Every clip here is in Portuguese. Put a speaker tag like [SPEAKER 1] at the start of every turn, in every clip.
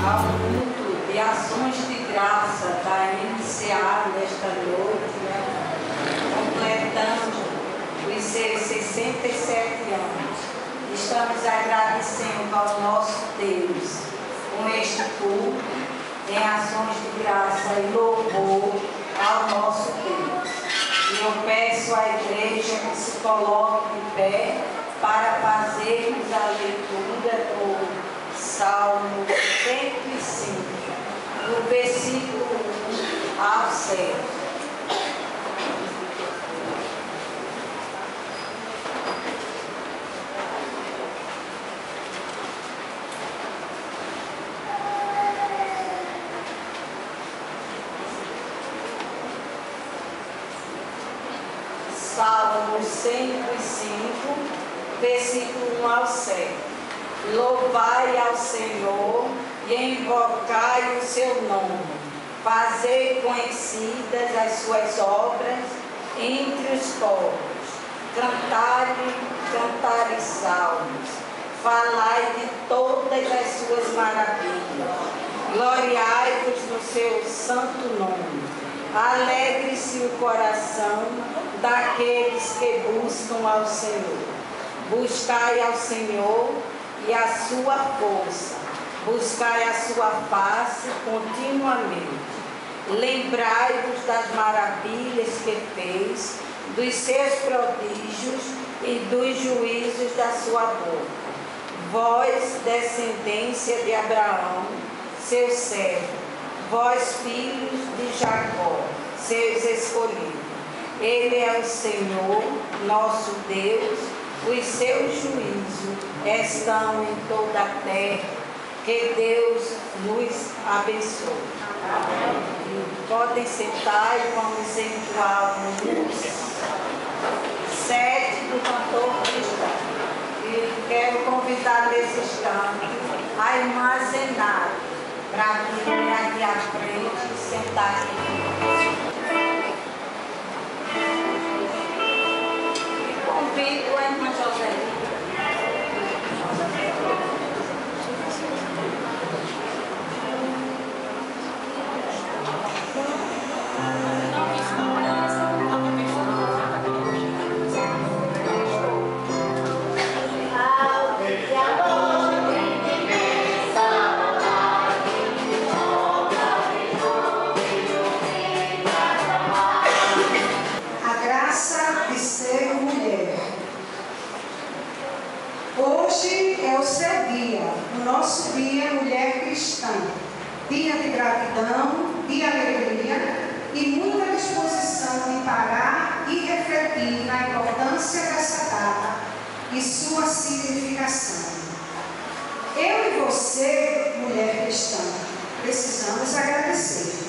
[SPEAKER 1] Ao culto de ações de graça para iniciar nesta noite, completando os seus 67 anos. Estamos agradecendo ao nosso Deus com este culto em ações de graça e louvor ao nosso Deus. E eu peço à igreja que se coloque de pé para fazermos a leitura do Salmo 105, do versículo 1 ao 7. Salmo 105, versículo 1 ao 7. Louvai ao Senhor e invocai o seu nome. Fazei conhecidas as suas obras entre os povos. Cantai salmos. Falai de todas as suas maravilhas. Gloriai-vos no seu santo nome. Alegre-se o coração daqueles que buscam ao Senhor. Buscai ao Senhor e a sua força, buscai a sua face continuamente. Lembrai-vos das maravilhas que fez, dos seus prodígios e dos juízos da sua boca. Vós, descendência de Abraão, seu servo, vós, filhos de Jacó, seus escolhidos. Ele é o Senhor, nosso Deus, os seus juízos estão em toda a terra. Que Deus nos abençoe. Amém. Podem sentar e vamos entoar o hino 7 do cantor cristão. E quero convidar nesse instante a irmã Zenara para vir aqui à frente e sentar aqui. E convido a irmã Joselina.
[SPEAKER 2] Hoje é o seu dia, o nosso dia, mulher cristã. Dia de gratidão, de alegria e muita disposição de parar e refletir na importância dessa data e sua significação. Eu e você, mulher cristã, precisamos agradecer.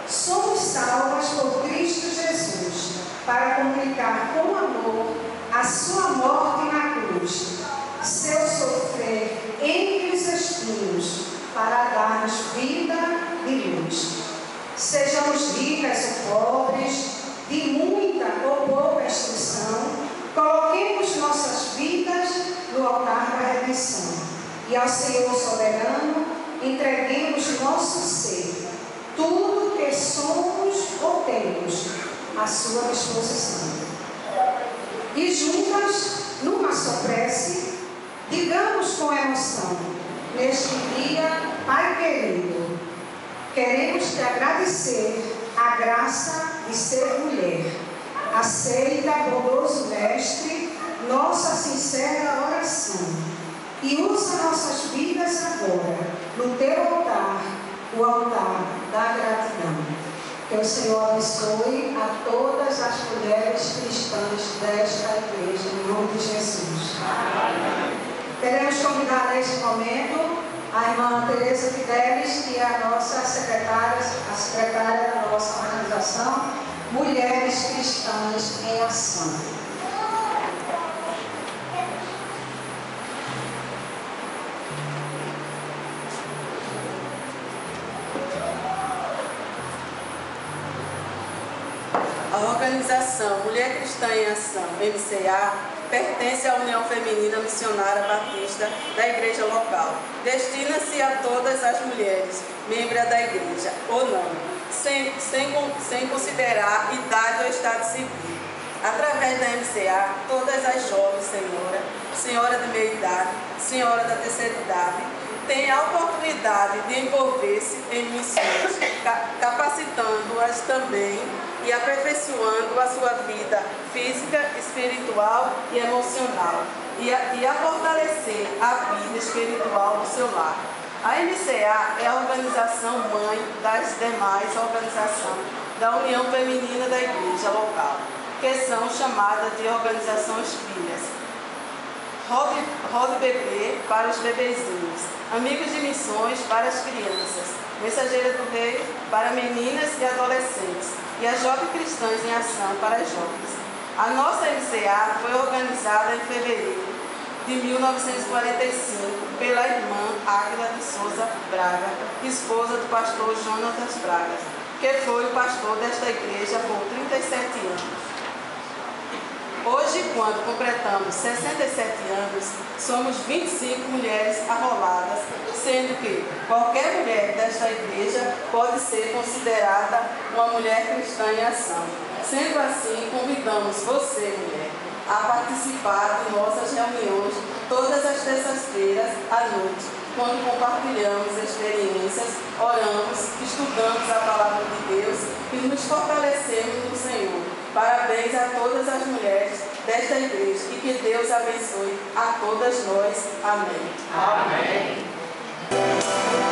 [SPEAKER 2] Somos salvas por Cristo Jesus para comunicar com amor a sua morte na cruz, seu sofrer entre os espinhos, para dar-nos vida e luz. Sejamos ricas ou pobres, de muita ou pouca instrução, coloquemos nossas vidas no altar da redenção e ao Senhor soberano entreguemos nosso ser, tudo que somos ou temos, à sua disposição. E juntas, numa só prece, digamos com emoção, neste dia, Pai querido, queremos te agradecer a graça de ser mulher. Aceita, bondoso Mestre, nossa sincera oração e usa nossas vidas agora no teu altar do altar da gratidão. Que o Senhor abençoe a todas as mulheres cristãs desta igreja, em nome de Jesus. Queremos convidar neste momento a irmã Tereza Fidelis, que é a nossa secretária, a secretária da nossa organização Mulheres Cristãs em Ação.
[SPEAKER 3] A organização Mulher Cristã em Ação, MCA, pertence à União Feminina Missionária Batista da igreja local. Destina-se a todas as mulheres, membros da igreja, ou não, sem considerar idade ou estado civil. Através da MCA, todas as jovens, senhora de meia idade, senhora da terceira idade, têm a oportunidade de envolver-se em missões, capacitando-as também e aperfeiçoando a sua vida física, espiritual e emocional, e a fortalecer a vida espiritual do seu lar. A MCA é a organização mãe das demais organizações da União Feminina da Igreja local, que são chamadas de organizações filhas. Roda Bebê para os bebezinhos, Amigos de Missões para as crianças, Mensageira do Rei para meninas e adolescentes, e as Jovens Cristãs em Ação para as jovens. A nossa MCA foi organizada em fevereiro de 1945 pela irmã Águila de Souza Braga, esposa do pastor Jonatas Braga, que foi o pastor desta igreja por 37 anos. Hoje, quando completamos 67 anos, somos 25 mulheres arroladas, sendo que qualquer mulher desta igreja pode ser considerada uma mulher cristã em ação. Sendo assim, convidamos você, mulher, a participar de nossas reuniões todas as terças-feiras à noite, quando compartilhamos experiências, oramos, estudamos a palavra de Deus e nos fortalecemos no Senhor. Parabéns a todas as mulheres desta igreja e que Deus abençoe a todas nós. Amém.
[SPEAKER 4] Amém.
[SPEAKER 5] Vivemos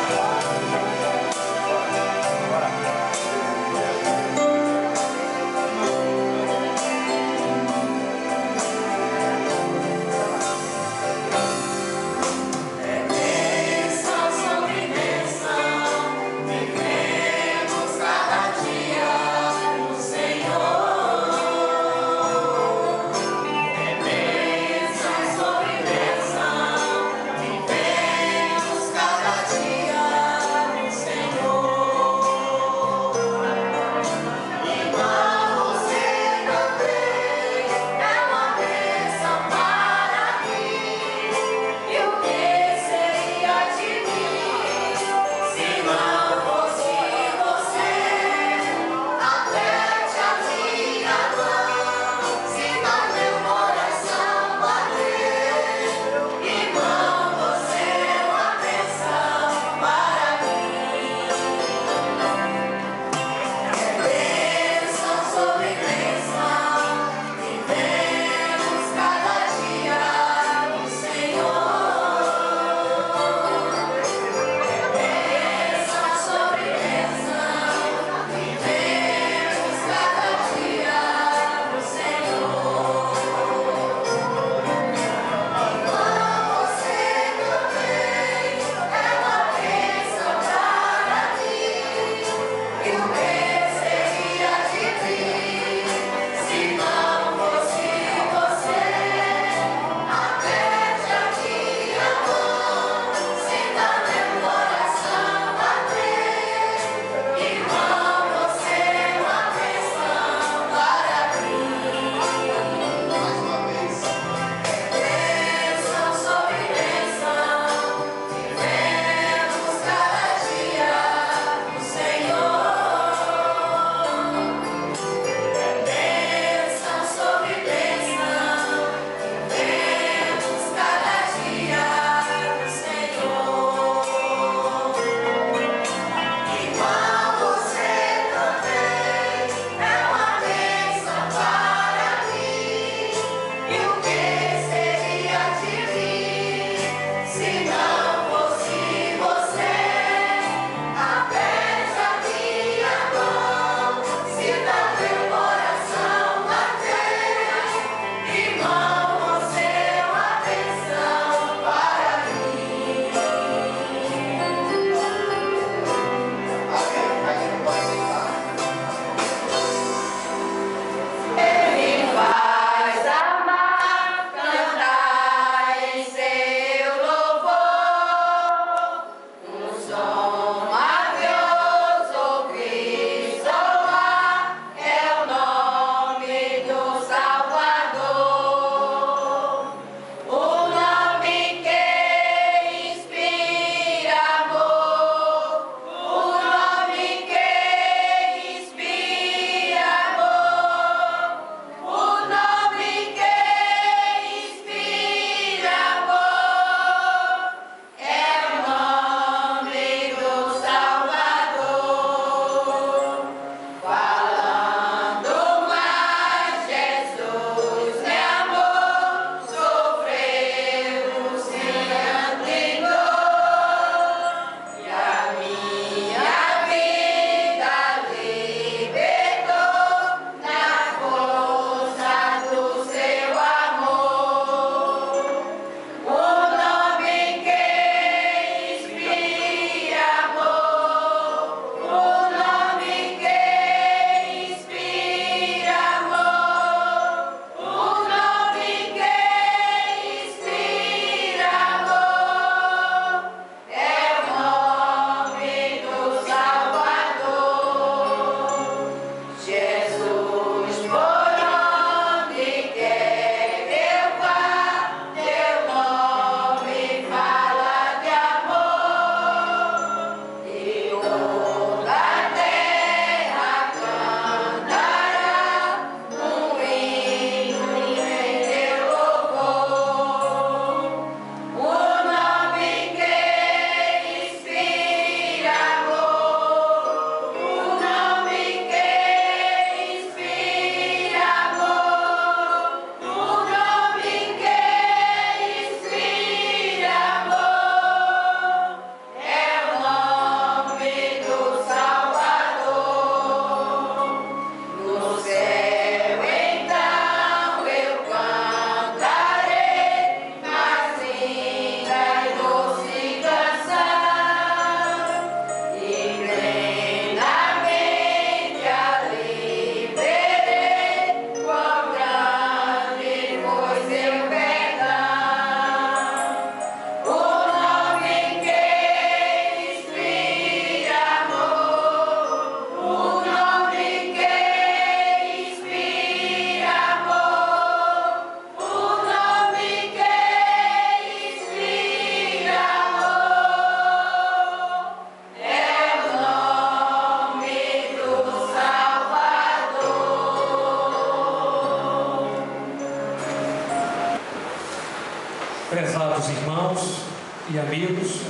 [SPEAKER 4] irmãos e amigos,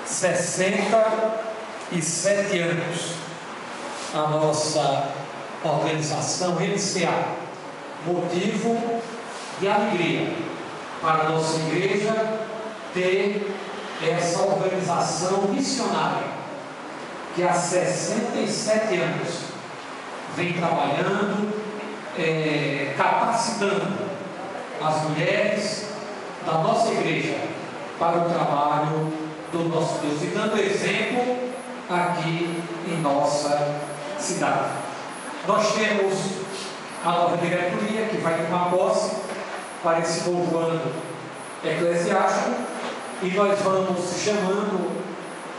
[SPEAKER 4] 67 anos a nossa organização inicial, motivo de alegria para a nossa igreja ter essa organização missionária que há 67 anos vem trabalhando, capacitando as mulheres da nossa igreja para o trabalho do nosso Deus e dando exemplo aqui em nossa cidade. Nós temos a nova diretoria que vai tomar posse para esse novo ano eclesiástico e nós vamos chamando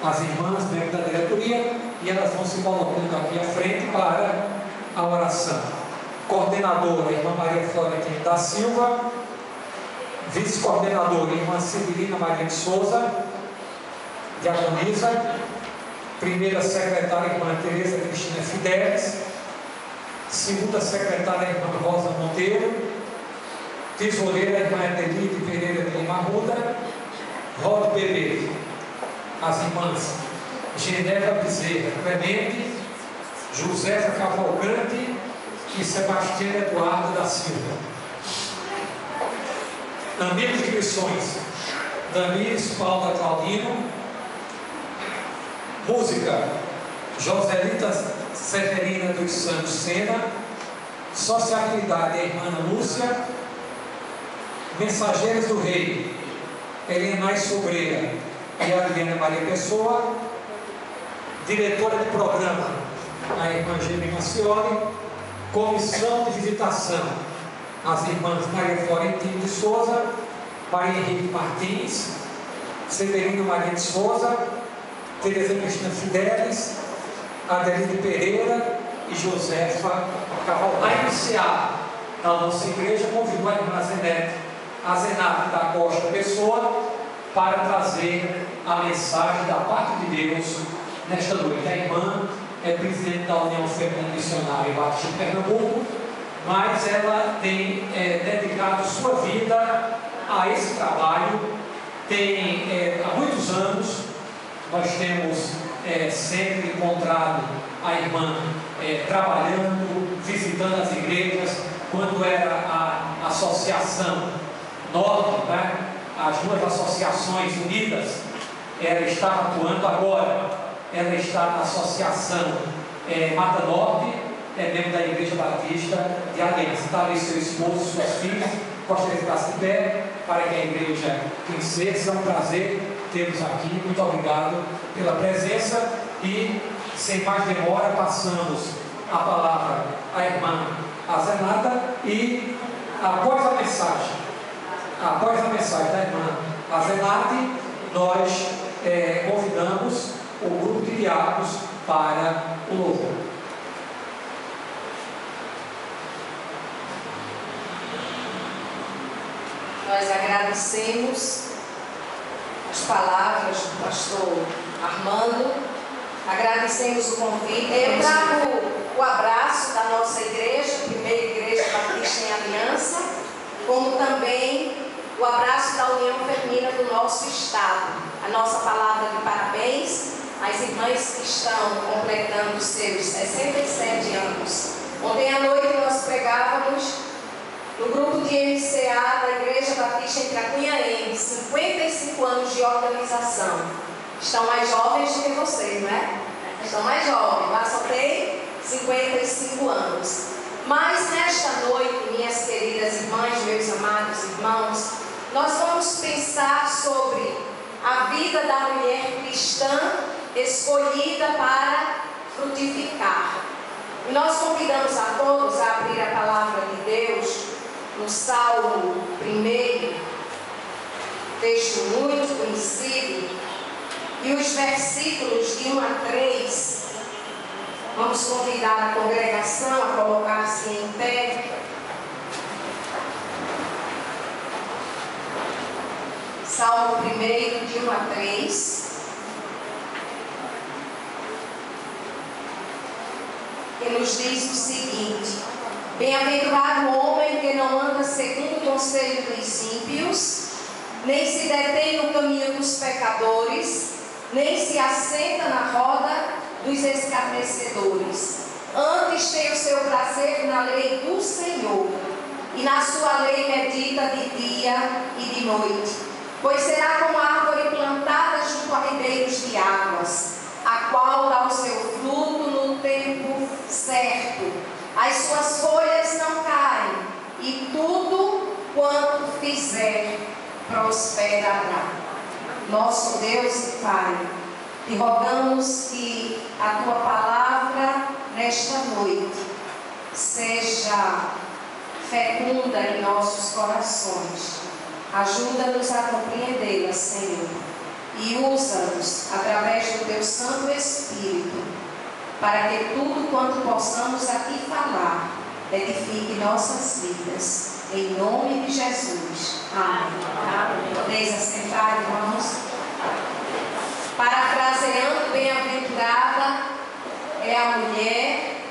[SPEAKER 4] as irmãs dentro da diretoria e elas vão se colocando aqui à frente para a oração. Coordenadora, a irmã Maria Florentina da Silva. Vice-coordenadora, a irmã Severina Maria de Souza, diaconisa. Primeira secretária, a irmã Tereza Cristina Fidelis. Segunda secretária, a irmã Rosa Monteiro. Tesoureira, a irmã Edelide Pereira de Lima Arruda. Rod Bebê. As irmãs Geneva Bezerra Clemente, Josefa Cavalcante e Sebastião Eduardo da Silva. Amigos de missões, Damiris Paula Claudino. Música, Joselita Severina dos Santos Sena. Sociabilidade, a irmã Lúcia. Mensageiros do Rei, Helenais Sobreira e a Adriana Maria Pessoa. Diretora de programa, a irmã Gêmea Macioli. Comissão de visitação, as irmãs Maria Florentina de Souza, Maria Henrique Martins, Severino Maria de Souza, Tereza Cristina Fidelis, Adelide Pereira e Josefa Cavalcante. A iniciar a nossa igreja convidou a irmã Zenete da Costa Pessoa para trazer a mensagem da parte de Deus nesta noite. A irmã é presidente da União Feminina Missionária Batista de Pernambuco, mas ela tem dedicado sua vida a esse trabalho. Há muitos anos nós temos sempre encontrado a irmã trabalhando, visitando as igrejas, quando era a Associação Norte, né? As duas associações unidas, ela estava atuando agora. Ela está na Associação Mata Norte, membro da Igreja Batista de Aliança. Está ali seu esposo, suas filhas. Gostaria de ficar de pé para que a igreja crescesse. É um prazer tê-los aqui. Muito obrigado pela presença. E, sem mais demora, passamos a palavra à irmã Azenata. E, após a mensagem da irmã Azenata, nós convidamos o grupo de diáconos para o louvor.
[SPEAKER 1] Nós agradecemos as palavras do pastor Armando, agradecemos o convite. Eu trago o abraço da nossa igreja, primeira igreja batista em Aliança, como também o abraço da União Feminina do nosso estado. A nossa palavra de parabéns às irmãs que estão completando seus 67 anos. Ontem à noite nós pregávamos no grupo de MCA da Igreja Batista em Tracunhaém, 55 anos de organização. Estão mais jovens do que vocês, não é? Estão mais jovens, lá só tem 55 anos. Mas nesta noite, minhas queridas irmãs, meus amados irmãos, nós vamos pensar sobre a vida da mulher cristã escolhida para frutificar. E nós convidamos a todos a abrir a palavra de Deus no Salmo 1, texto muito conhecido, e os versículos de 1 a 3. Vamos convidar a congregação a colocar-se em pé. Salmo 1, de 1 a 3. Que nos diz o seguinte: Bem-aventurado o homem que não anda segundo o conselho dos ímpios,
[SPEAKER 5] nem se detém no caminho dos pecadores, nem se assenta na roda dos escarnecedores. Antes tem o seu prazer na lei do Senhor, e na sua lei medita de dia e de noite. Pois será como a árvore plantada junto a ribeiros de águas, a qual dá o seu fruto no tempo certo. As suas folhas não caem, e tudo quanto fizer prosperará. Nosso Deus e Pai, te rogamos que a tua palavra nesta noite seja fecunda em nossos corações. Ajuda-nos a compreendê-la, Senhor, e usa-nos através do teu Santo Espírito, para que tudo quanto possamos aqui falar edifique nossas vidas. Em nome de Jesus. Amém. Podeis assentar, irmãos. Parafraseando, bem-aventurada é a mulher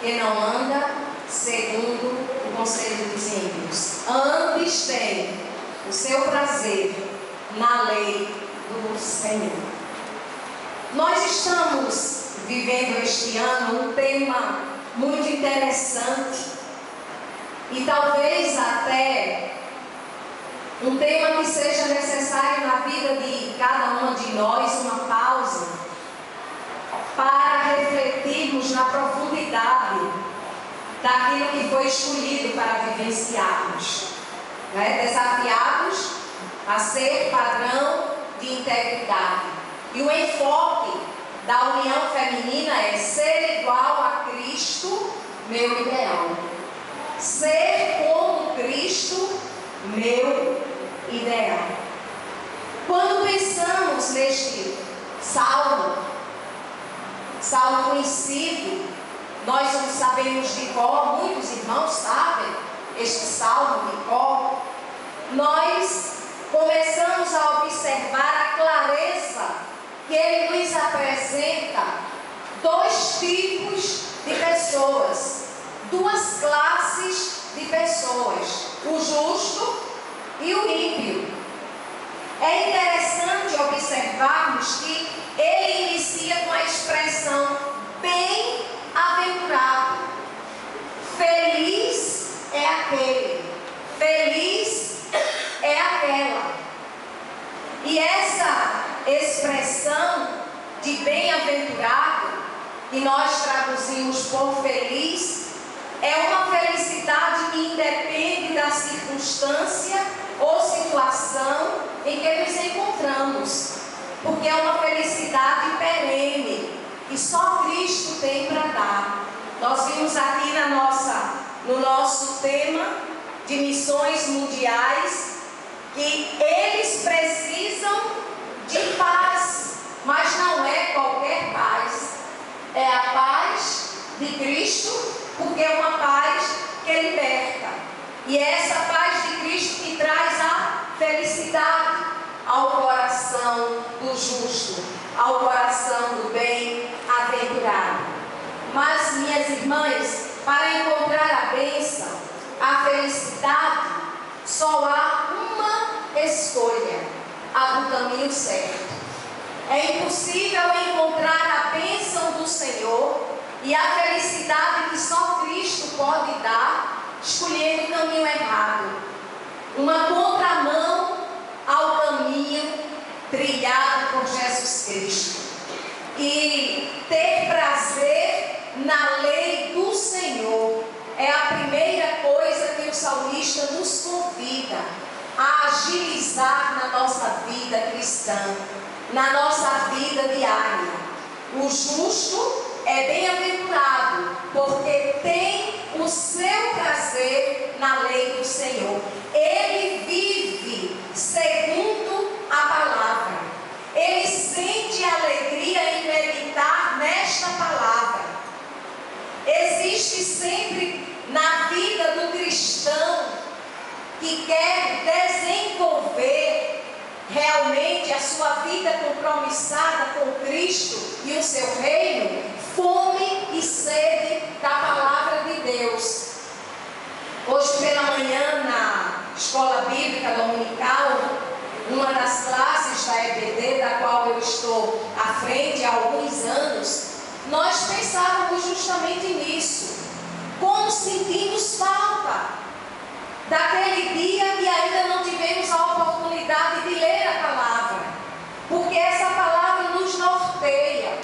[SPEAKER 5] que não anda segundo o conselho dos ímpios. Antes tem o seu prazer na lei do Senhor. Nós estamos vivendo este ano um tema muito interessante e talvez até um tema que seja necessário na vida de cada uma de nós, uma pausa para refletirmos na profundidade daquilo que foi escolhido para vivenciarmos, desafiados a ser padrão de integridade. E o enfoque da união feminina é ser igual a Cristo, meu ideal. Ser como Cristo, meu ideal. Quando pensamos neste salmo conhecido, nós não sabemos de cor, muitos irmãos sabem este salmo de cor, nós começamos a observar a clareza que ele nos apresenta dois tipos de pessoas, duas classes de pessoas, o justo e o ímpio. É interessante observarmos que ele inicia com a expressão bem-aventurado. Feliz é aquele, feliz é aquela. E essa expressão de bem-aventurado, que nós traduzimos por feliz, é uma felicidade que independe da circunstância ou situação em que nos encontramos, porque é uma felicidade perene que só Cristo tem para dar. Nós vimos aqui no nosso tema de missões mundiais que eles precisam de paz, mas não é qualquer paz, é a paz de Cristo, porque é uma paz que liberta, e é essa paz de Cristo que traz a felicidade ao coração do justo, ao coração do bem-aventurado. Mas, minhas irmãs, para encontrar a bênção, a felicidade, só há uma escolha, a do caminho certo. É impossível encontrar a bênção do Senhor e a felicidade que só Cristo pode dar, escolhendo o caminho errado, uma contramão ao caminho trilhado por Jesus Cristo. E ter prazer na lei do Senhor é a primeira coisa que o salmista nos convida a agilizar na nossa vida cristã, na nossa vida diária. O justo é bem-aventurado, porque tem o seu prazer na lei do Senhor. Ele vive segundo a palavra. Ele sente alegria em meditar nesta palavra. Existe sempre na vida do cristão que quer desenvolver realmente a sua vida compromissada com Cristo e o seu reino, fome e sede da palavra de Deus. Hoje pela manhã, na escola bíblica dominical, EBD, da qual eu estou à frente há alguns anos, nós pensávamos justamente nisso. Como sentimos falta daquele dia que ainda não tivemos a oportunidade de ler a palavra, porque essa palavra nos norteia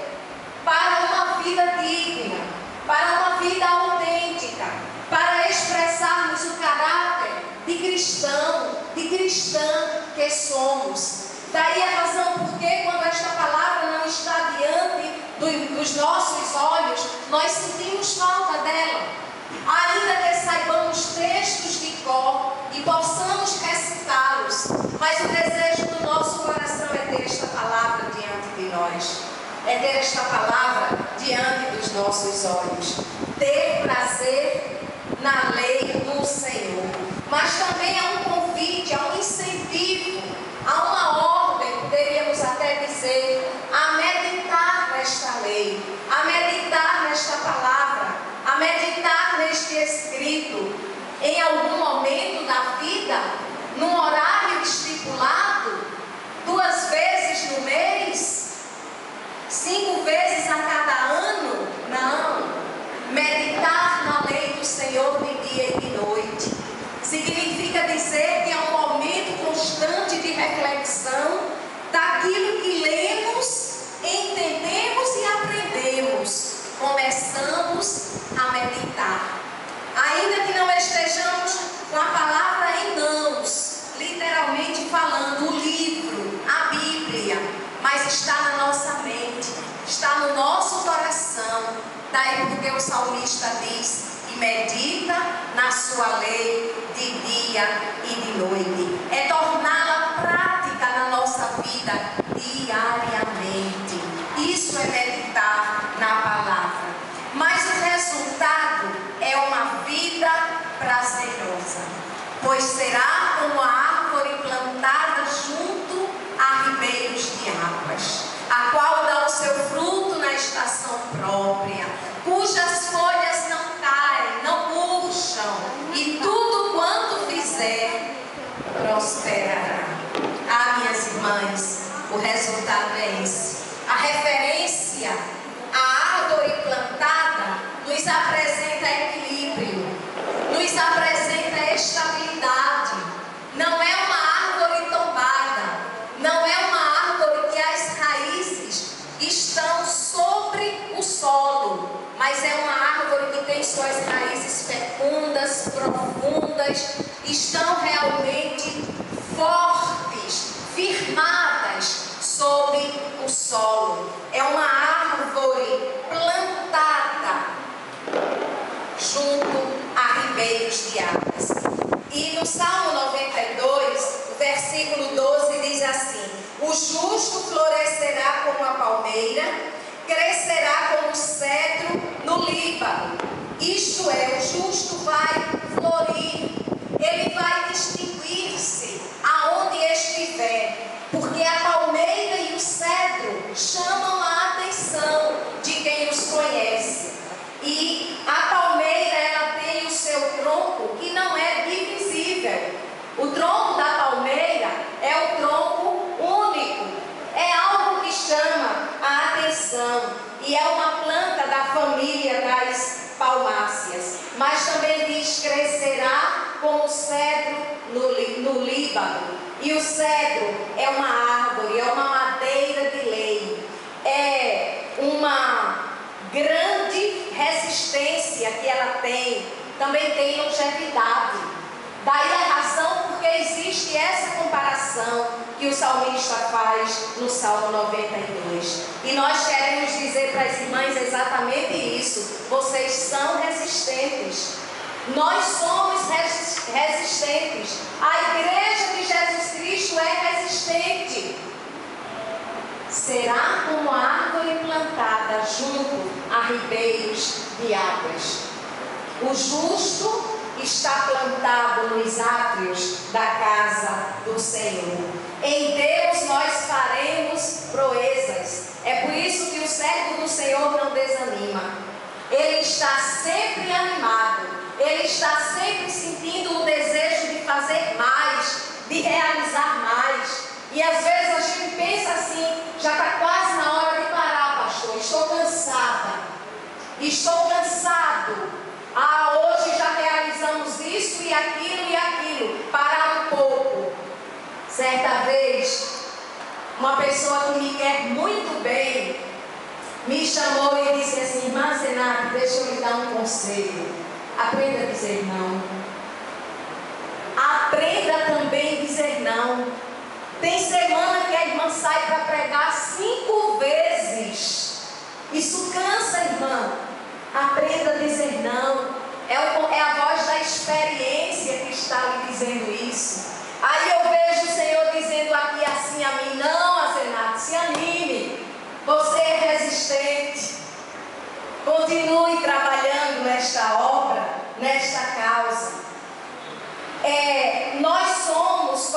[SPEAKER 5] para uma vida digna, para uma vida autêntica, para expressarmos o caráter de cristão, de cristã que somos. Daí a razão porque quando esta palavra não está diante dos nossos olhos, nós sentimos falta dela. Ainda que saibamos textos de cor e possamos recitá-los, mas o desejo do nosso coração é ter esta palavra diante de nós, é ter esta palavra diante dos nossos olhos, ter prazer na lei do Senhor. Mas também há um convite, há um incentivo, há uma ordem, poderíamos até dizer, a meditar nesta lei, a meditar nesta palavra, a meditar neste escrito, em algum momento da vida, num horário estipulado, 2 vezes no mês, 5 vezes a cada ano. Não. Meditar na lei do Senhor de dia e de noite significa dizer que é um momento constante de reflexão daquilo que lemos, entendemos e aprendemos. Começamos a meditar. Ainda que não estejamos com a palavra em mãos, literalmente falando, o livro, a Bíblia, mas está na nossa mente, está no nosso coração. Daí porque o salmista diz: e medita na sua lei de dia e de noite. É torná-la prática na nossa vida diariamente. Isso é meditar na palavra. Mas o resultado é uma vida prazerosa, pois será como a árvore plantada junto a ribeiros de águas, a qual dá o seu fruto na estação própria, cujas folhas não caem, não murcham, e tudo quanto fizer prosperará. Ah, minhas irmãs, o resultado é esse. A referência à árvore plantada nos apresenta equilíbrio, nos apresenta estabilidade. Não é uma árvore tombada, não é uma árvore que as raízes estão sobre o solo, mas é uma árvore que tem suas raízes fecundas, profundas, estão realmente fortes, firmadas sobre o solo. É uma árvore plantada junto a ribeiros de águas. E no Salmo 92, o versículo 12 diz assim: o justo florescerá como a palmeira, crescerá como o cedro no Líbano. Isto é, o justo vai florir, ele vai distinguir-se aonde estiver, porque a palmeira e o cedro chamam a atenção de quem os conhece. E a palmeira, ela tem o seu tronco que não é divisível. O tronco da palmeira é o tronco único, é algo que chama a atenção, e é uma planta da família das palmáceas. Mas também diz: crescerá como o cedro no Líbano. E o cedro é uma árvore, é uma madeira de lei, é uma grande resistência que ela tem, também tem longevidade. Daí a razão porque existe essa comparação que o salmista faz no Salmo 92. E nós queremos dizer para as irmãs exatamente isso: vocês são resistentes. Nós somos resistentes. A igreja de Jesus Cristo é resistente. Será como a árvore plantada junto a ribeiros de águas. O justo está plantado nos átrios da casa do Senhor. Em Deus nós faremos proezas. É por isso que o servo do Senhor não desanima. Ele está sempre animado. Ele está sempre sentindo o desejo de fazer mais, de realizar mais. E às vezes a gente pensa já está quase na hora de parar, pastor. Estou cansada. Estou cansado. Hoje já realizamos isso e aquilo. Parar um pouco. Certa vez, uma pessoa que me quer muito bem me chamou e disse assim: irmã Zenate, deixa eu lhe dar um conselho. Aprenda a dizer não. Aprenda também a dizer não. Tem semana que a irmã sai para pregar 5 vezes. Isso cansa, irmã. Aprenda a dizer não. É a voz da experiência que está lhe dizendo isso. Aí eu vejo o Senhor dizendo aqui assim a mim: não, Azenato, se anime. Você é resistente. Continue trabalhando nesta obra, nesta causa. Nós somos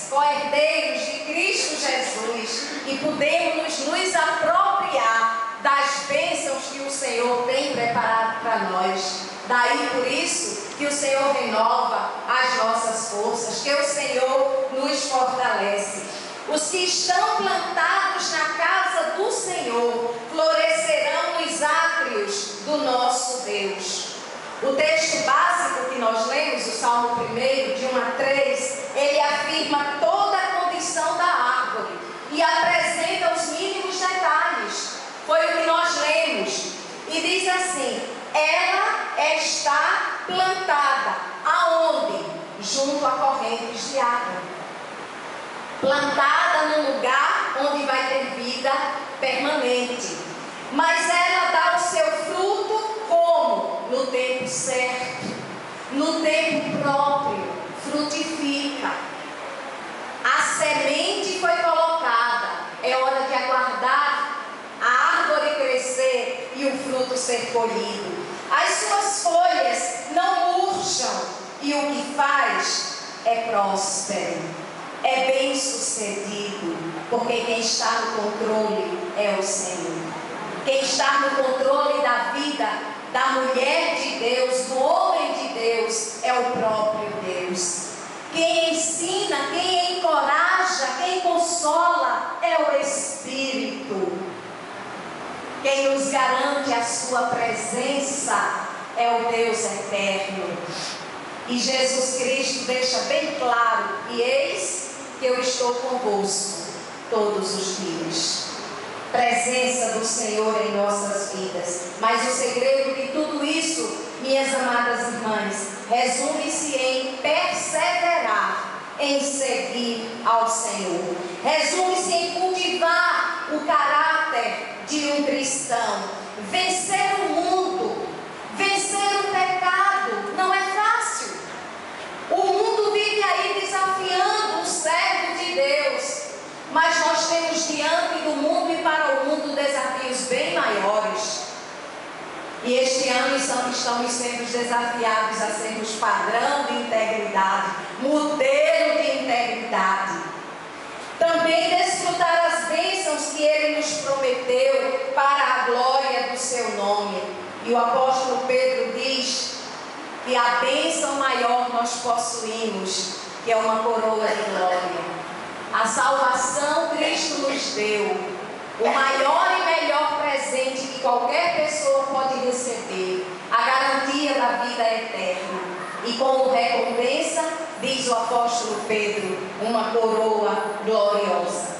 [SPEAKER 5] co-herdeiros de Cristo Jesus e podemos nos apropriar das bênçãos que o Senhor tem preparado para nós. Daí por isso que o Senhor renova as nossas forças, que o Senhor nos fortalece. Os que estão plantados na casa do Senhor florescerão nos átrios do nosso Deus. O texto básico que nós lemos, o Salmo 1, de 1 a 3, ele afirma toda a condição da árvore e apresenta os mínimos detalhes. Foi o que nós lemos. E diz assim: ela está plantada. Aonde? Junto a correntes de água. Plantada num lugar onde vai ter vida permanente. Mas ela dá o seu fruto como? No tempo certo, no tempo próprio, frutifica. A semente foi colocada, é hora de aguardar a árvore crescer e o fruto ser colhido. As suas folhas não murcham e o que faz é próspero, é bem sucedido, porque quem está no controle é o Senhor. Quem está no controle da vida da mulher de Deus, do homem de Deus, é o próprio Deus. Quem ensina, quem encoraja, quem consola é o Espírito. Quem nos garante a sua presença é o Deus eterno. E Jesus Cristo deixa bem claro: e eis que eu estou convosco todos os dias. Presença do Senhor em nossas vidas. Mas o segredo de tudo isso, minhas amadas irmãs, resume-se em perseverar, em seguir ao Senhor. Resume-se em cultivar o caráter de um cristão. Vencer o mundo, vencer o pecado, não é fácil. O mundo vive aí desafiando o servo de Deus. Mas nós temos diante do mundo e para o mundo desafios bem maiores. E este ano estamos sendo desafiados a sermos padrão de integridade, modelo de integridade. Também desfrutar as bênçãos que Ele nos prometeu para a glória do seu nome. E o apóstolo Pedro diz que a bênção maior nós possuímos, que é uma coroa de glória. A salvação Cristo nos deu, o maior e melhor presente que qualquer pessoa pode receber, a garantia da vida eterna. E como recompensa, diz o apóstolo Pedro, uma coroa gloriosa.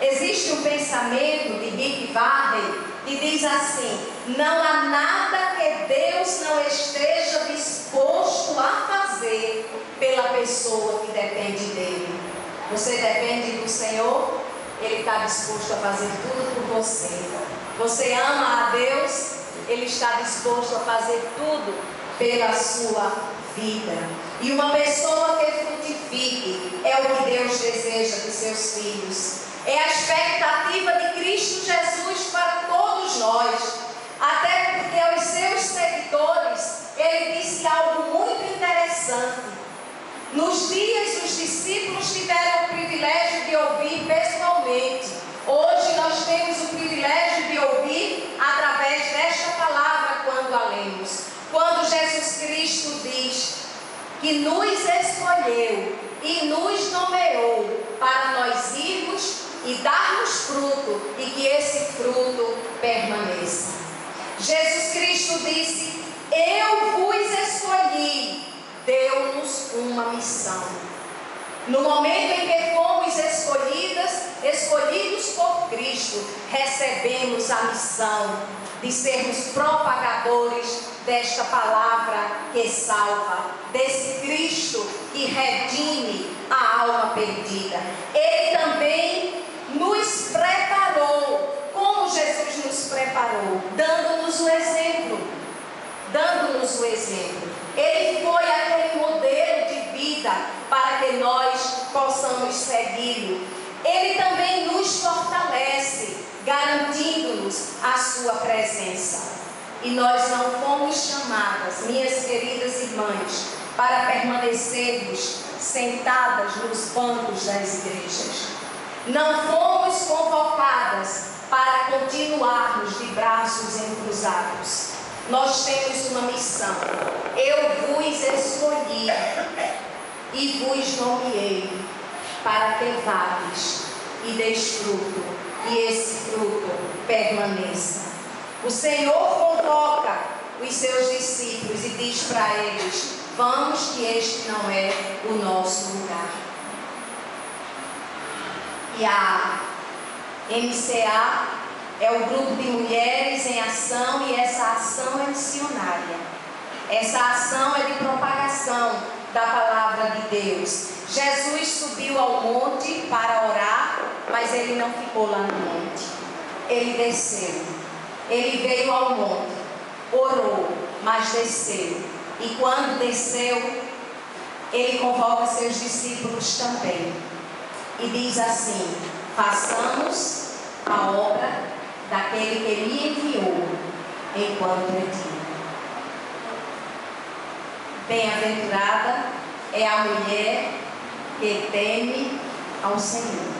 [SPEAKER 5] Existe um pensamento de Rick Warren que diz assim: não há nada que Deus não esteja disposto a fazer pela pessoa que depende dele. Você depende do Senhor, Ele está disposto a fazer tudo por você. Você ama a Deus, Ele está disposto a fazer tudo pela sua vida. E uma pessoa que frutifique é o que Deus deseja dos seus filhos. É a expectativa de Cristo Jesus para todos nós. Até porque aos seus seguidores, Ele disse algo muito interessante. Nos dias os discípulos tiveram o privilégio de ouvir pessoalmente. Hoje nós temos o privilégio de ouvir através desta palavra quando a lemos. Quando Jesus Cristo diz que nos escolheu e nos nomeou para nós irmos e dar-nos fruto, e que esse fruto permaneça. Jesus Cristo disse: eu vos escolhi, deu-nos uma missão. No momento em que fomos escolhidos por Cristo, recebemos a missão de sermos propagadores desta palavra que salva, desse Cristo que redime a alma perdida. Ele também nos preparou. Como Jesus nos preparou? Dando-nos o exemplo. Ele foi aquele modelo de vida para que nós possamos segui-lo. Ele também nos fortalece, garantindo-nos a sua presença. E nós não fomos chamadas, minhas queridas irmãs, para permanecermos sentadas nos bancos das igrejas. Não fomos convocadas para continuarmos de braços encruzados. Nós temos uma missão. Eu vos escolhi e vos nomeei para que vades e deis fruto, e esse fruto permaneça. O Senhor convoca os seus discípulos e diz para eles: vamos, que este não é o nosso lugar. E a MCA é o grupo de mulheres em ação, e essa ação é missionária. Essa ação é de propagação da palavra de Deus. Jesus subiu ao monte para orar, mas ele não ficou lá no monte. Ele desceu. Ele veio ao monte, orou, mas desceu. E quando desceu, ele convoca seus discípulos também. E diz assim: façamos a obra daquele que me enviou enquanto é dia. Bem-aventurada é a mulher que teme ao Senhor.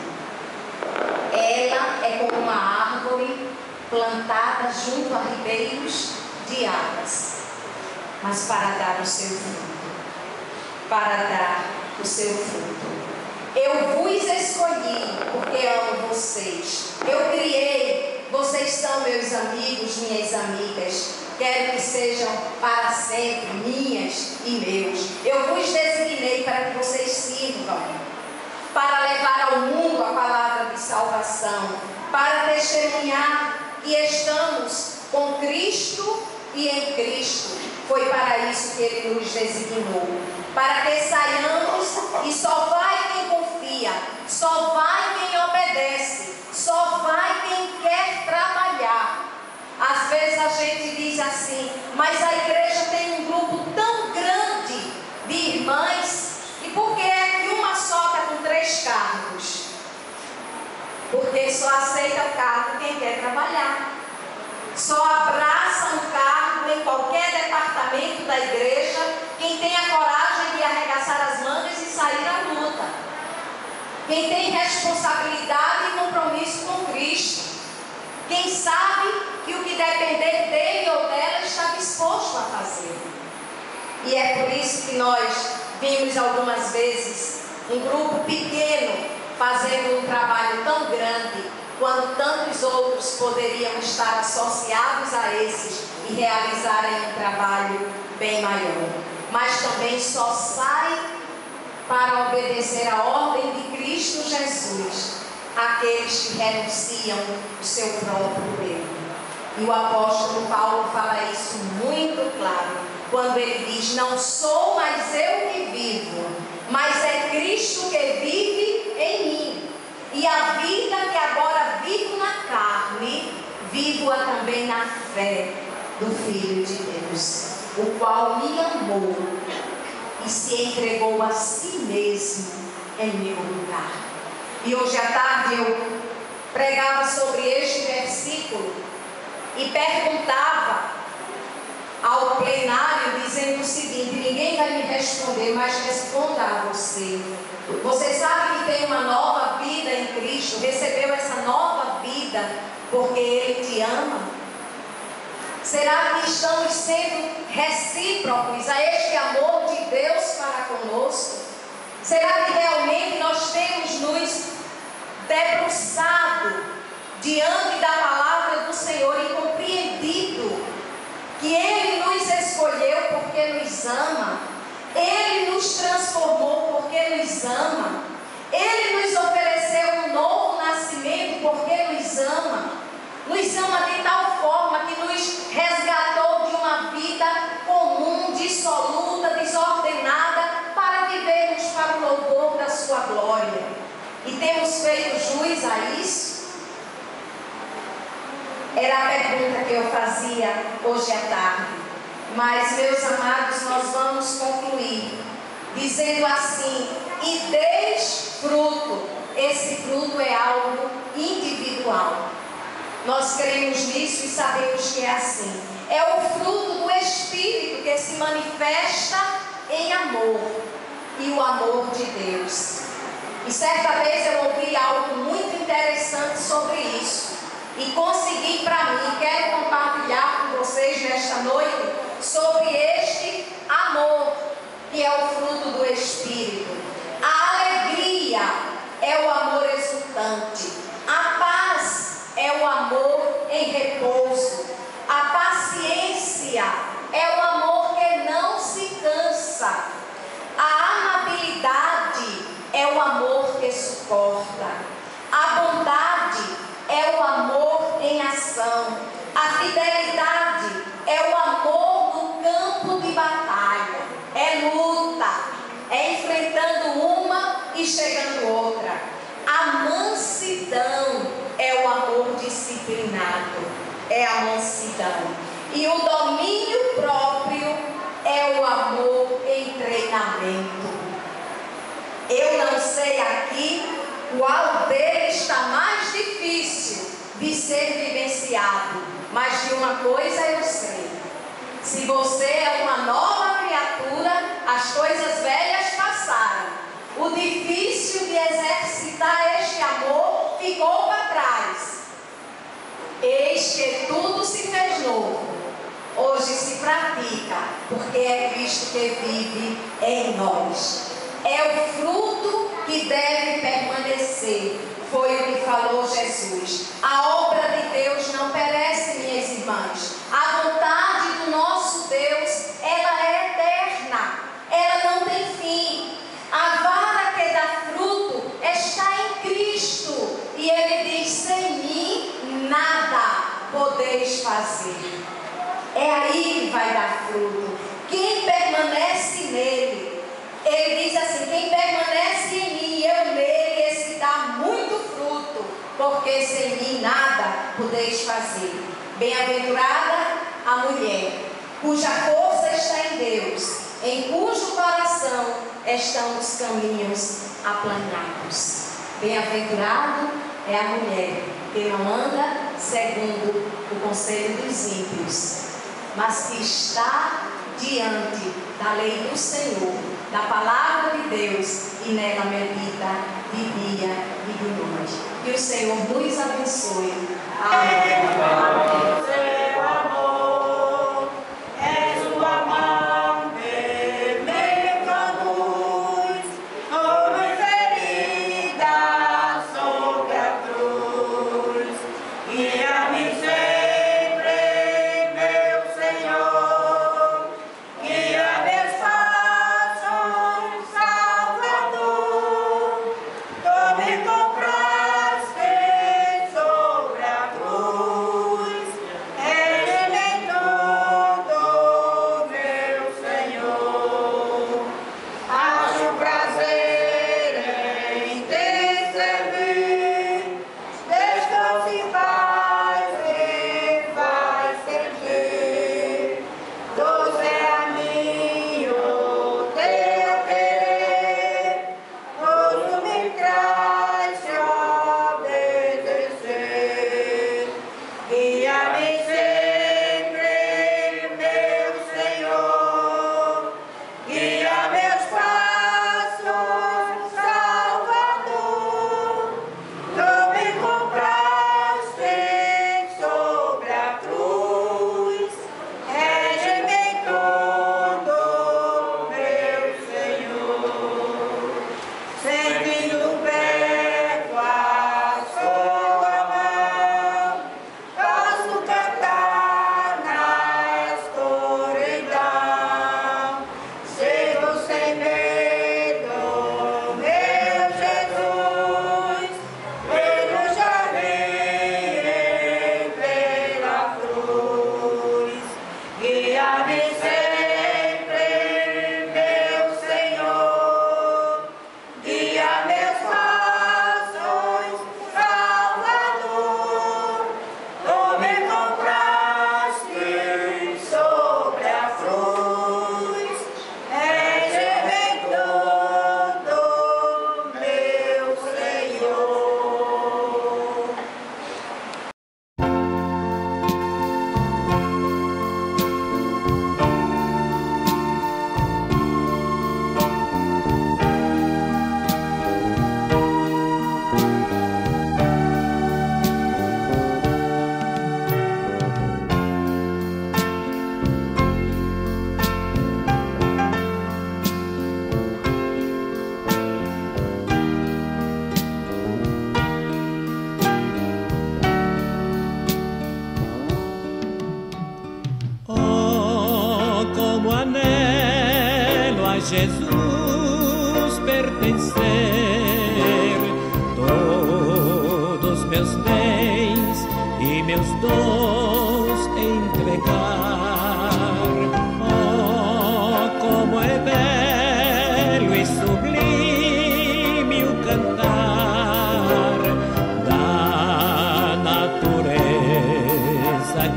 [SPEAKER 5] Ela é como uma árvore plantada junto a ribeiros de águas, mas para dar o seu fruto. Eu vos escolhi porque amo vocês. Eu criei, vocês são meus amigos, minhas amigas. Quero que sejam para sempre minhas e meus. Eu vos designei para que vocês sirvam, para levar ao mundo a palavra de salvação, para testemunhar que estamos com Cristo e em Cristo. Foi para isso que Ele nos designou, para que saiamos, e só vai quem confia, só vai quem obedece, só vai quem quer trabalhar. Às vezes a gente diz assim: mas a igreja tem um grupo tão grande de irmãs, e por que é que uma só está com 3 cargos? Porque só aceita o cargo quem quer trabalhar. Só abraça um cargo em qualquer departamento da igreja quem tem a coragem de arregaçar as mangas e sair à luta. Quem tem responsabilidade e compromisso com Cristo. Quem sabe que o que depender dele ou dela está disposto a fazer. E é por isso que nós vimos algumas vezes um grupo pequeno fazendo um trabalho tão grande, quando tantos outros poderiam estar associados a esses e realizarem um trabalho bem maior. Mas também só sai para obedecer a ordem de Cristo Jesus aqueles que renunciam o seu próprio eu. E o apóstolo Paulo fala isso muito claro, quando ele diz: não sou mais eu que vivo, mas é Cristo que vive em mim. E a vida que agora vivo na carne, vivo-a também na fé do Filho de Deus, o qual me amou e se entregou a si mesmo em meu lugar. E hoje à tarde eu pregava sobre este versículo e perguntava ao plenário, dizendo o seguinte: ninguém vai me responder, mas responda a você. Você sabe que tem uma nova vida em Cristo, recebeu essa nova vida porque Ele te ama? Será que estamos sendo recíprocos a este amor de Deus para conosco? Será que realmente nós temos nos debruçado diante da palavra do Senhor e compreendido que Ele nos escolheu porque nos ama, Ele nos transformou porque nos ama, Ele nos ofereceu um novo nascimento porque nos ama de tal forma que nos resgatou de uma vida comum, dissoluta, desordenada, para vivermos para o louvor da sua glória. E temos feito jus a isso? Era a pergunta que eu fazia hoje à tarde. Mas, meus amados, nós vamos concluir dizendo assim: e desfruto. Esse fruto é algo individual. Nós cremos nisso e sabemos que é assim. É o fruto do Espírito que se manifesta em amor, e o amor de Deus. E certa vez eu ouvi algo muito interessante sobre isso e consegui para mim, quero compartilhar com vocês nesta noite sobre este amor que é o fruto do Espírito. A alegria é o amor exultante, a paz é o amor em repouso, a paciência é o amor que não se cansa, a amabilidade é o amor que suporta, a bondade é o amor em ação, a fidelidade é o amor no campo de batalha, é luta, é enfrentando uma e chegando outra. A mansidão é o amor disciplinado, é a mansidão. E o domínio próprio é o amor em treinamento. Eu não sei aqui qual deles está mais difícil de ser vivenciado, mas de uma coisa eu sei: se você é uma nova criatura, as coisas velhas passaram. O difícil de exercitar este amor ficou para trás. Eis que tudo se fez novo. Hoje se pratica, porque é Cristo que vive em nós. É o fruto que deve permanecer. Foi o que falou Jesus. A obra de Deus não perece, minhas irmãs. A vontade do nosso Deus, ela é eterna. Ela não tem fim. A vara que dá fruto está em Cristo. E Ele diz: sem mim nada podeis fazer. É aí que vai dar fruto. Quem permanece nele, Ele diz assim: quem permanece em mim e eu nele, esse dá muito fruto, porque sem mim nada podeis fazer. Bem-aventurada a mulher cuja força está em Deus, em cujo coração estão os caminhos aplanados. Bem-aventurado é a mulher que não anda segundo o conselho dos ímpios, mas que está diante da lei do Senhor, da palavra de Deus, e nela medita de dia e de noite. Que o Senhor nos abençoe. Amém.
[SPEAKER 6] Me compraste sobre a cruz. Jesus pertencer, todos meus bens e meus dons entregar. Oh, como é belo e sublime o cantar da natureza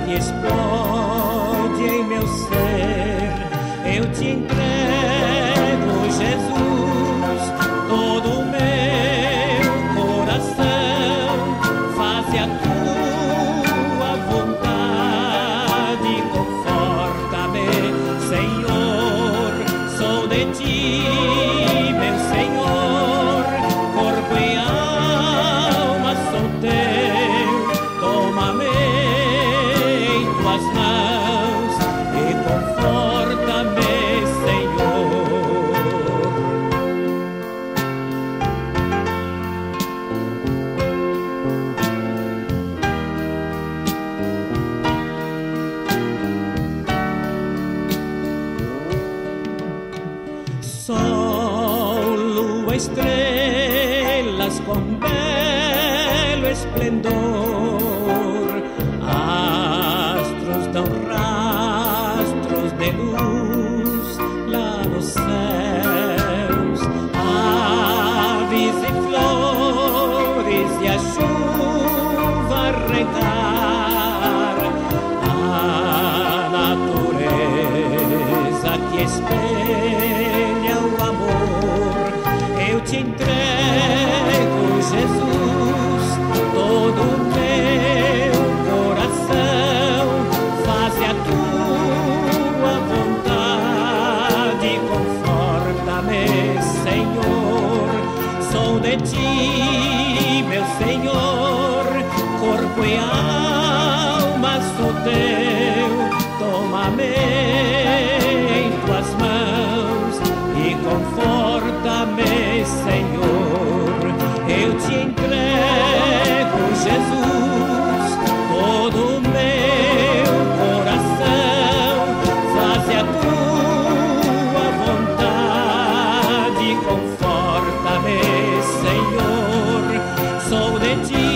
[SPEAKER 6] que explode em meu ser. Eu te entrego, Jesus, todo o meu coração. Faze a tua vontade, conforta-me, Senhor. Sou de ti, meu Senhor, corpo e alma sou teu. Toma-me em tuas mãos e conforta-me, sol, lua, estrelas com belo esplendor, astros dão rastros de luz lá nos céus, aves e flores e a chuva regar, a natureza que espelha o amor. Eu te entrego, Jesus, todo o meu coração. Faze a tua vontade, conforta-me, Senhor. Sou de ti, meu Senhor, corpo e alma sou teu. Toma-me em tuas mãos e conforta-me, Senhor. Eu te entrego, Jesus, todo o meu coração. Faze a tua vontade, conforta-me, Senhor. Sou de ti,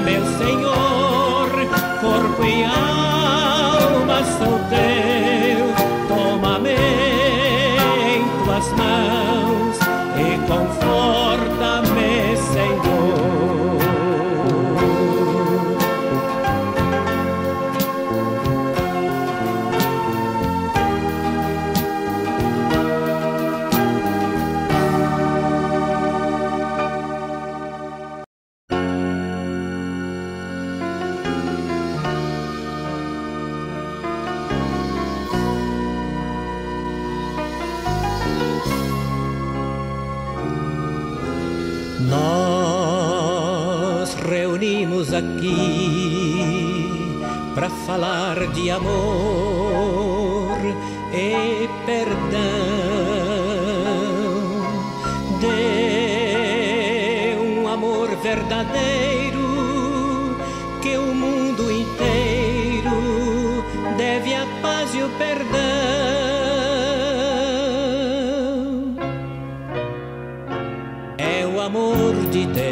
[SPEAKER 6] meu Senhor, corpo e alma sou teu. Toma-me em tuas mãos e conforta-me, Senhor. Nós reunimos aqui para falar de amor e perdão, de um amor verdadeiro que o mundo inteiro deve a paz e o perdão. Amor de Deus,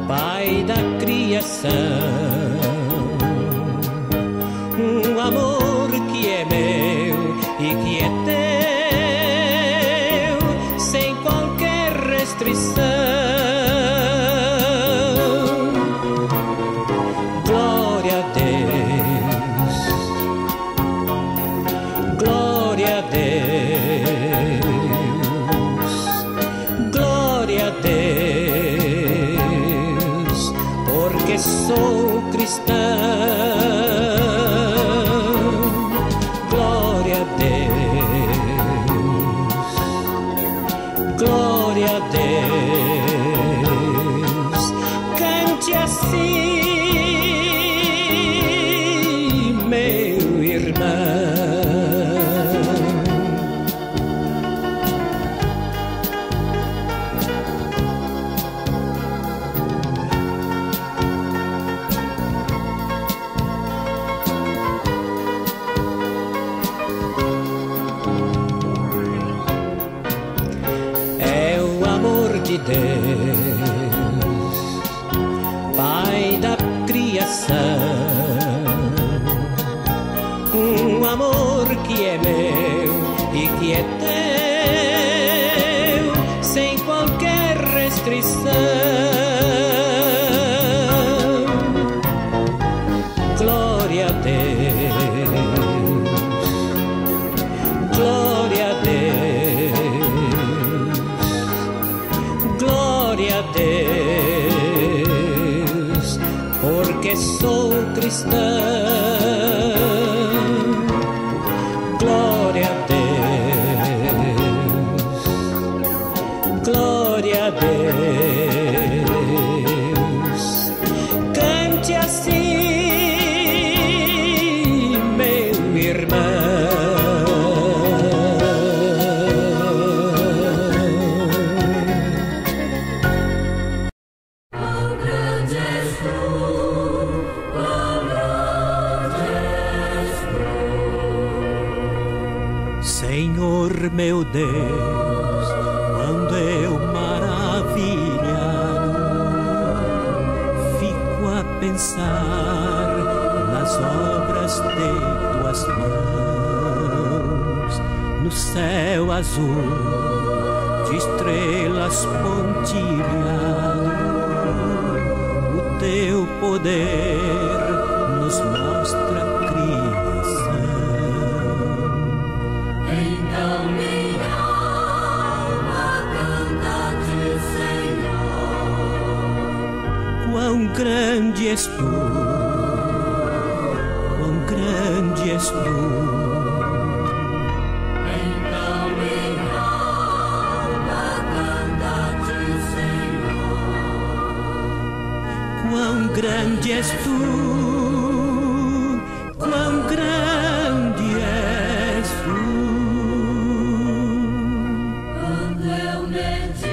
[SPEAKER 6] Pai da criação, um amor que é meu e que é teu, sem qualquer restrição. Glória a Deus, glória a Deus. Deus, porque sou cristão. Glória a Deus, glória a Deus. Cante assim, meu irmão. Um amor que é meu e que é teu, sem qualquer restrição. Glória a Deus, glória a Deus, glória a Deus, porque sou cristão. Glória a Deus, glória a Deus. Cante assim, meu irmão. Senhor meu Deus, quando eu maravilhado fico a pensar nas obras de tuas mãos, no céu azul de estrelas pontilhado, o teu poder nos mostra a criação.
[SPEAKER 7] Então minha alma canta-te, Senhor.
[SPEAKER 6] Quão grande és tu, quão grande és tu.
[SPEAKER 7] Então minha alma canta-te, Senhor.
[SPEAKER 6] Quão grande és tu, quão grande és tu.
[SPEAKER 7] Quando eu medito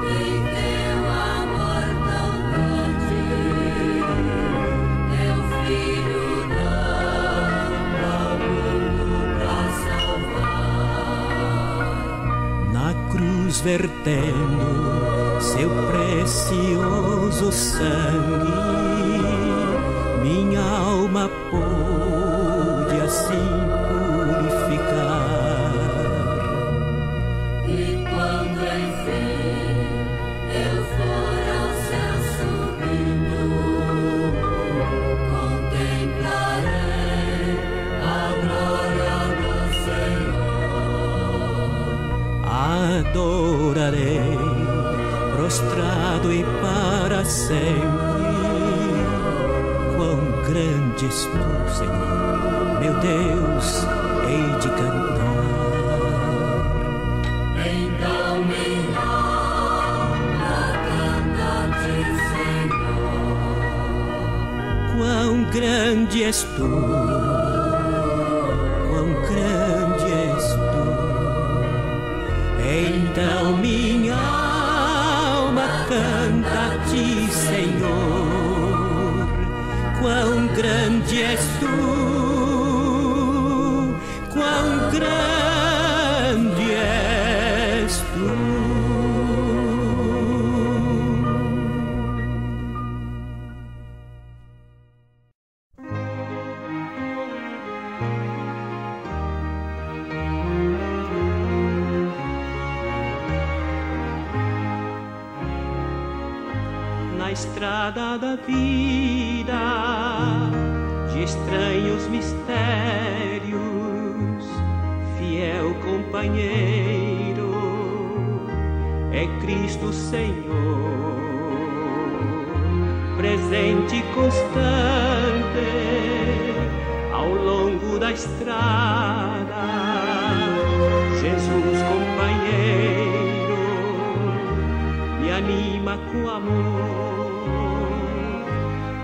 [SPEAKER 7] em teu amor tão grande, teu filho dando ao mundo pra salvar.
[SPEAKER 6] Na cruz vertendo seu precioso sangue, minha alma pôde assim purificar.
[SPEAKER 7] E quando enfim eu for ao céu subindo, contemplarei a glória do Senhor.
[SPEAKER 6] Adorarei prostrado e para sempre. Quão grande és tu, Senhor, meu Deus, hei de cantar.
[SPEAKER 7] Então minha alma canta-te, Senhor.
[SPEAKER 6] Quão grande és tu, quão grande és tu. Então minha alma canta-te, Senhor. Quão grande és tu, quão grande és tu. Na estrada da vida, de estranhos mistérios, fiel companheiro é Cristo Senhor, presente e constante ao longo da estrada. Jesus companheiro me anima com amor.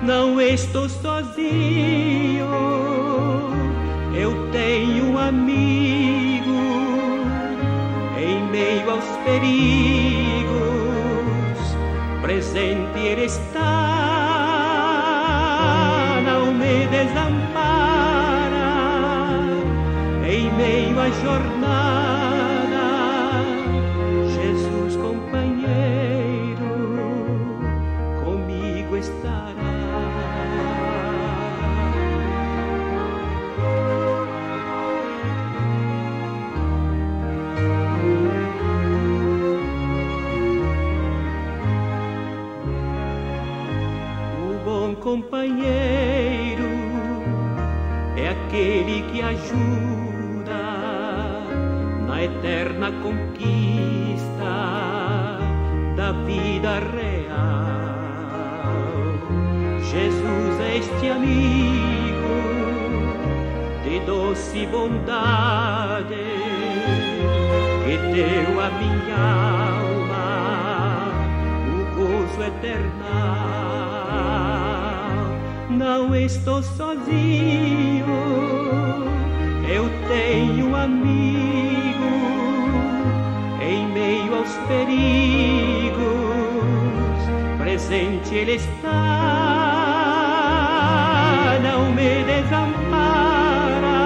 [SPEAKER 6] Não estou sozinho, eu tenho um amigo. Em meio aos perigos, presente Ele está, não me desampara. Em meio à jornada, Jesus companheiro comigo estará. bom companheiro é aquele que ajuda na eterna conquista da vida real. Jesus é este amigo de doce bondade que deu à minha alma o gozo eternal. Não estou sozinho, eu tenho um amigo em meio aos perigos, presente Ele está, não me desampara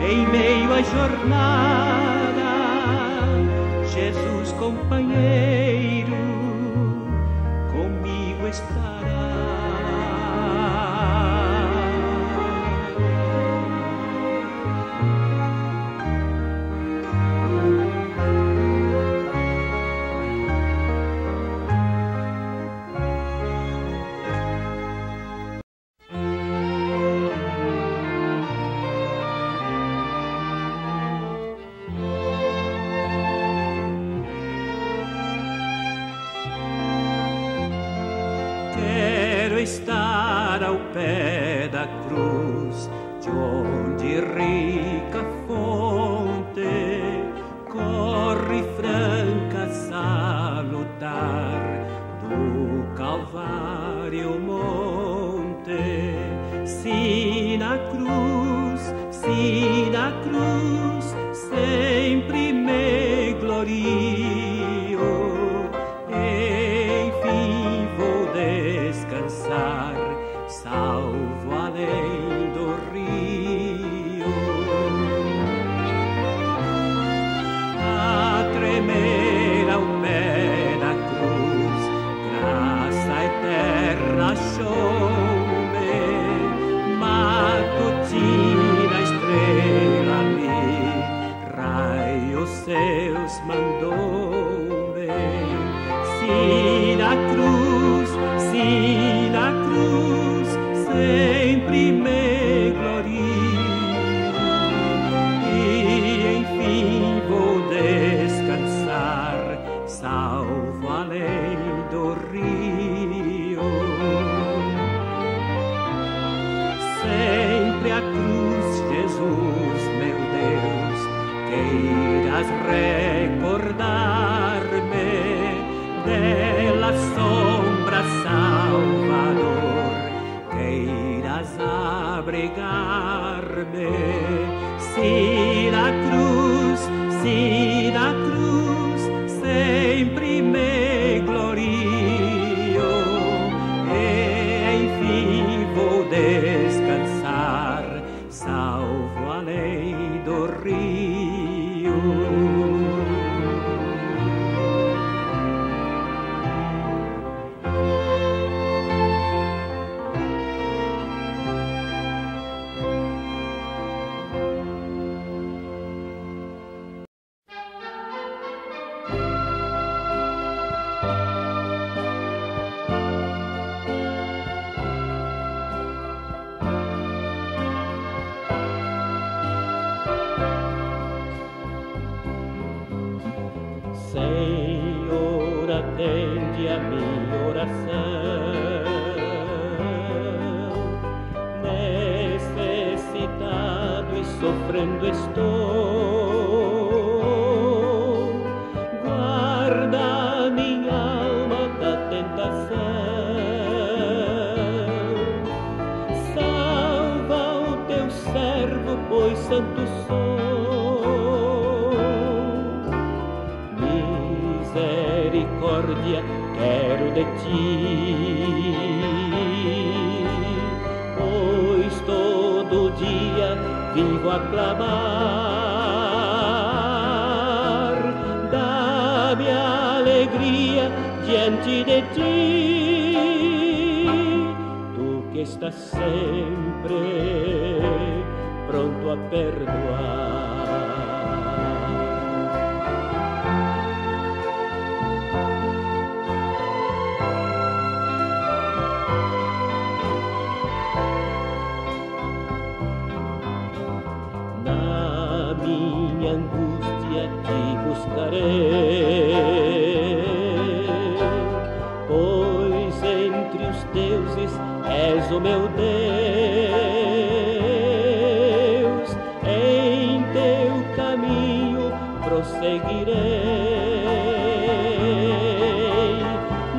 [SPEAKER 6] em meio à jornada. Jesus companheiro comigo estará. Estar ao pé da cruz, de onde rica fonte corre franca salutar do Calvário monte. Se na cruz sempre me glorio, enfim vou descansar, salvo além do rio. A tremer ao pé da cruz, graça eterna achou-me, matutina estrela ali, raios seus mandou-me. Se na cruz sempre me glorio, e enfim vou descansar, salvo além do rio. Sempre a cruz, Jesus, meu Deus, queiras recordar-me dela sombra salvador, queiras abrigar-me. Se na cruz sempre me glorio, e enfim vou descansar, salvo além do rio. Senhor, atende a minha oração, necessitado e sofrendo estou, guarda minha alma da tentação, salva o teu servo, pois santo sou. Misericórdia quero de ti, pois todo dia vivo a clamar. Dá-me alegria diante de ti, tu que estás sempre pronto a perdoar. entre os deuses, és o meu Deus. Em teu caminho prosseguirei,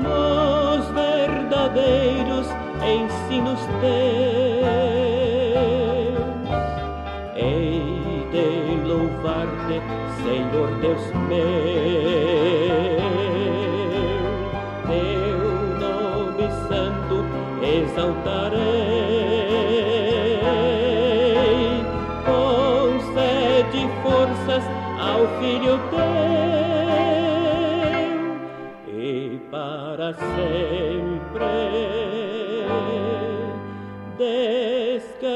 [SPEAKER 6] nos verdadeiros ensinos teus. Hei de louvar-te, Senhor Deus meu, teu nome santo exaltarei. Concede forças ao Filho teu e para sempre descansarei.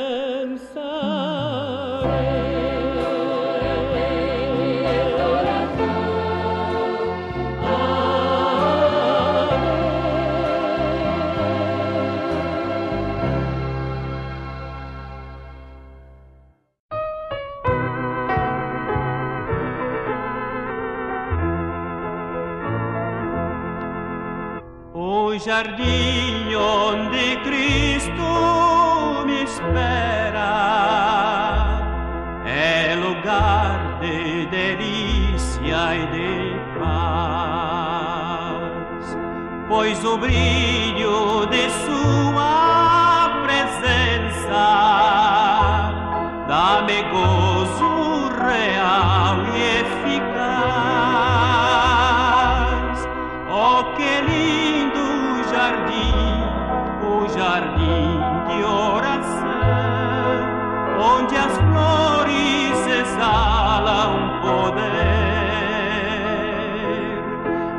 [SPEAKER 8] O jardim onde Cristo me espera é lugar de delícia e de paz, pois o brilho de sua presença dá-me gozo real e eficaz. Oh, que lindo jardim, o jardim de oração, onde as flores exalam poder.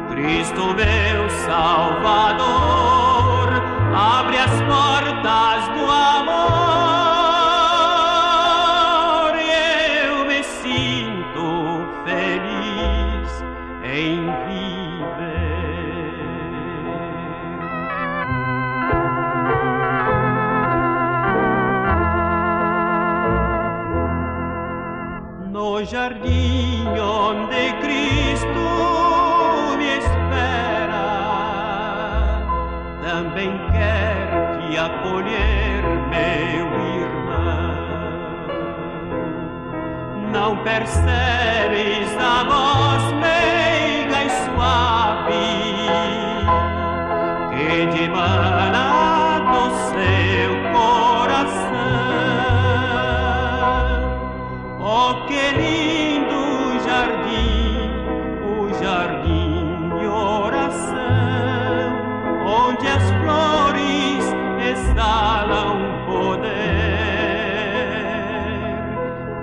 [SPEAKER 8] Cristo, meu Salvador, abre as portas do amor e eu me sinto feliz em viver. No jardim onde Cristo me espera, também quer te acolher, meu irmão. Não percebes a voz meiga e suave que dimana do seu coração? Oh, que lindo jardim, o jardim de oração, onde as flores exalam poder.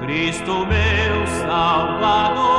[SPEAKER 8] Cristo, meu Salvador,